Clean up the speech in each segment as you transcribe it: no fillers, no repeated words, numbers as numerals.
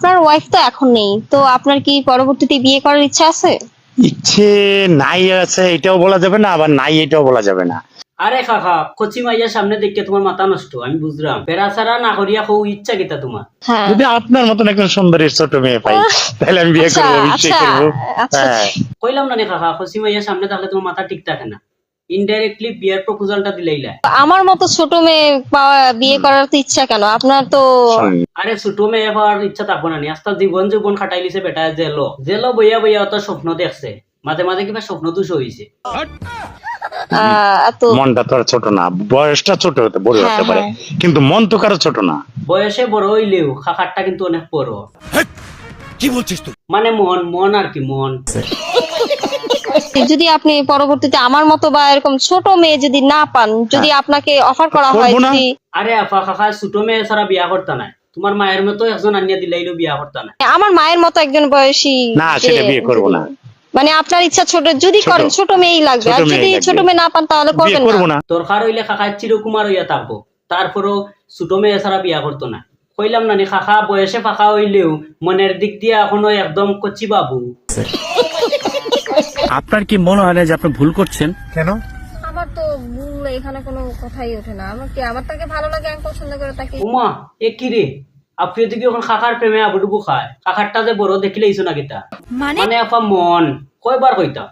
আপনার ওয়াইফ তো এখন নেই, তো আপনার কি পরবর্তীতে বিয়ে করার ইচ্ছা আছে? ইচ্ছে নাই আছে এটাও বলা যাবে না, আবার নাই এটাও বলা যাবে না। আরে কাকা, কচি মাইয়ার সামনে দেখে তোমার মাথা নষ্ট, আমি বুঝলাম। বেড়াছাড়া না করিয়া খুব ইচ্ছা কিতা তোমার? হ্যাঁ। যদি আপনার মতন একজন সুন্দরী ছোট মেয়ে পাই তাহলে আমি বিয়ে আচ্ছা, করবো, নিশ্চয়ই আচ্ছা, করবো। আচ্ছা। হ্যাঁ, কইলাম না রে কাকা, কচি মাইয়ার সামনে থাকলে তোমার মাথা ঠিক থাকে না। ইনডাইরেক্টলি বিয়ের প্রপোজালটা দিলাইলা। আমার মতো ছোট মেয়ে বিয়ে করার তো ইচ্ছা কেন আপনার? তো শোনেন, আরে ছোট মেয়ে হওয়ার ইচ্ছা থাকবো না নি? আজকাল জীবন জীবন খাটাই লিছে বেটা। জেলো জেলো বইয়া বইয়া অত স্বপ্ন দেখছে, মাঝে মাঝে কিবা স্বপ্ন দোষ হয়েছে। এত মনটা তো আর ছোট না, বয়সটা ছোট হতে বড় হ্যাঁ, হতে পারে, হ্যাঁ। কিন্তু মন তো কারো ছোট না। বয়সে বড় হইলেও খাকারটা কিন্তু অনেক বড়। কি বলছিস তুই? মানে মন মন আর কি মন। যদি আপনি পরবর্তীতে আমার মতো বা এরকম ছোট মেয়ে যদি না পান, যদি আপনাকে অফার করা হয়, করবো না। যদি আরে আফা কাকা, ছোট মেয়ে ছাড়া বিয়া করতা নাই। তোমার মায়ের মতো একজন আনিয়া দিলাইলেও বিয়া করতা নাই। আমার মায়ের মতো একজন বয়সী, না, সেটা বিয়ে করবো না। মানে আপনার ইচ্ছা ছোট, যদি ছোট। করেন ছোট মেয়েই লাগবে, ছোট আর মেয়েই যদি লাগবে। ছোট মেয়ে না পান তাহলে বিয়ে করবেন করবো না। না। দরকার হইলে কাকা চিরকুমার হইয়া থাকবো, তারপরও ছোট মেয়ে ছাড়া বিয়া করতো না। কইলাম না নি কাকা, বয়সে ফাঁকা হইলেও মনের দিক দিয়ে এখনো একদম কচি বাবু। আপনার কি মনে হয় না যে আপনি ভুল করছেন? কেন? আমার তো ভুল এখানে কোনো কথাই ওঠে না। আমার কি, আমার তাকে ভালো লাগে, আমি পছন্দ করে তাকে। উমা, এ কি রে? আপনি যদি এখন কাকার প্রেমে আবুডুবু খায়, কাকারটা যে বড় দেখিলে ইছো না কিতা? মানে আপা মন কয়বার কইতা?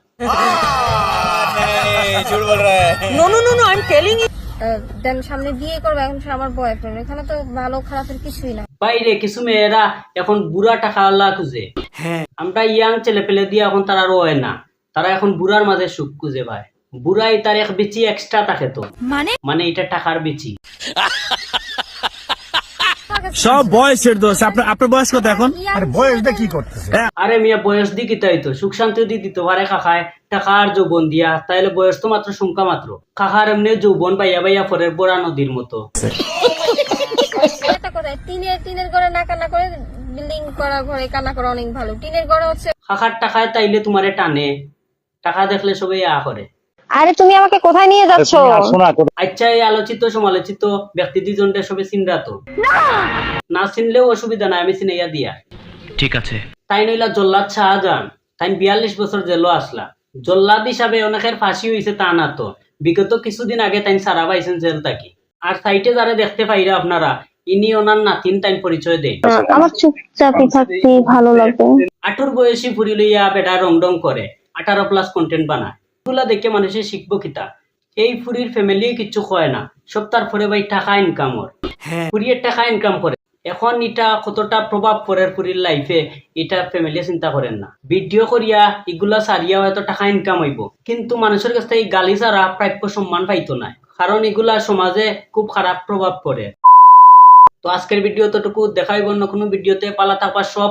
দেন সামনে বিয়ে করবো, এখন সে আমার বয়ফ্রেন্ড, এখানে তো ভালো খারাপের কিছুই না। বাইরে কিছু মেয়েরা এখন বুড়া টাকাওয়ালা খুঁজে। আমরা ইয়াং ছেলে পেলে দিয়ে এখন তারা রয় না, তারা এখন বুড়ার মাঝে সুখ খুঁজে ভাই। বুড়াই তার এক বেচি এক্সট্রা থাকে তো, মানে এটা টাকার বেচি। সব বয়সের দোষ। আপনার বয়স কত এখন? আরে মিয়া, বয়স দি কিতাই তো সুখ শান্তি দি দিতে পারে কাকায় টাকার যৌবন দিয়া, তাইলে বয়স তো মাত্র সংখ্যা মাত্র। কাকার এমনি যৌবন বাইয়া বাইয়া পরের বড়া নদীর মতো। টিনের ঘরে না কান্না করে, বিল্ডিং করা ঘরে কান্না করা অনেক ভালো। টিনের ঘরে হচ্ছে। কাকার টাকায় তাইলে তোমারে টানে, টাকা দেখলে সবাই আ করে। আরে তুমি আমাকে কোথায় নিয়ে যাচ্ছ? তুমি আসো না, আচ্ছা, এই আলোচিত সমালোচিত ব্যক্তি দুজনটা সবে চিনরা তো? না চিনলেও অসুবিধা নাই, আমি চিনাইয়া দিয়া। ঠিক আছে। তাই নইলা জল্লাদ শাহজাহান, তাই 42 বছর জেলও আসলা। জল্লাদ হিসাবে অনেকের ফাঁসি হয়েছে তা না তো, বিগত কিছুদিন আগে তাই সারা পাইছেন জেল থাকি। আর সাইটে যারা দেখতে পাইরা আপনারা, ইনি ওনার নাতিন তাই পরিচয় দেয়। আমার চুপচাপই থাকতে ভালো লাগে। 18 বয়সী ফুরি লইয়া বেটা রং রং করে 18+ কন্টেন্ট বানায়। এগুলা দেখে মানুষের শিখবো কিতা? এই ফুরির ফ্যামিলি কিচ্ছু কয় না, সব তারপরে ভাই টাকা ইনকাম ওর। ফুরিয়ের টাকা ইনকাম করে। এখন এটা কতটা প্রভাব পড়ে ফুরির লাইফে, এটা ফ্যামিলি চিন্তা করেন না। ভিডিও করিয়া এগুলা সারিয়া হয়তো টাকা ইনকাম হইব, কিন্তু মানুষের কাছ থেকে গালি ছাড়া প্রাপ্য সম্মান পাইতো না, কারণ এগুলা সমাজে খুব খারাপ প্রভাব পড়ে। তো আজকের ভিডিও ততটুকু, দেখাইব অন্য কোনো ভিডিওতে। পালা থাকবা সব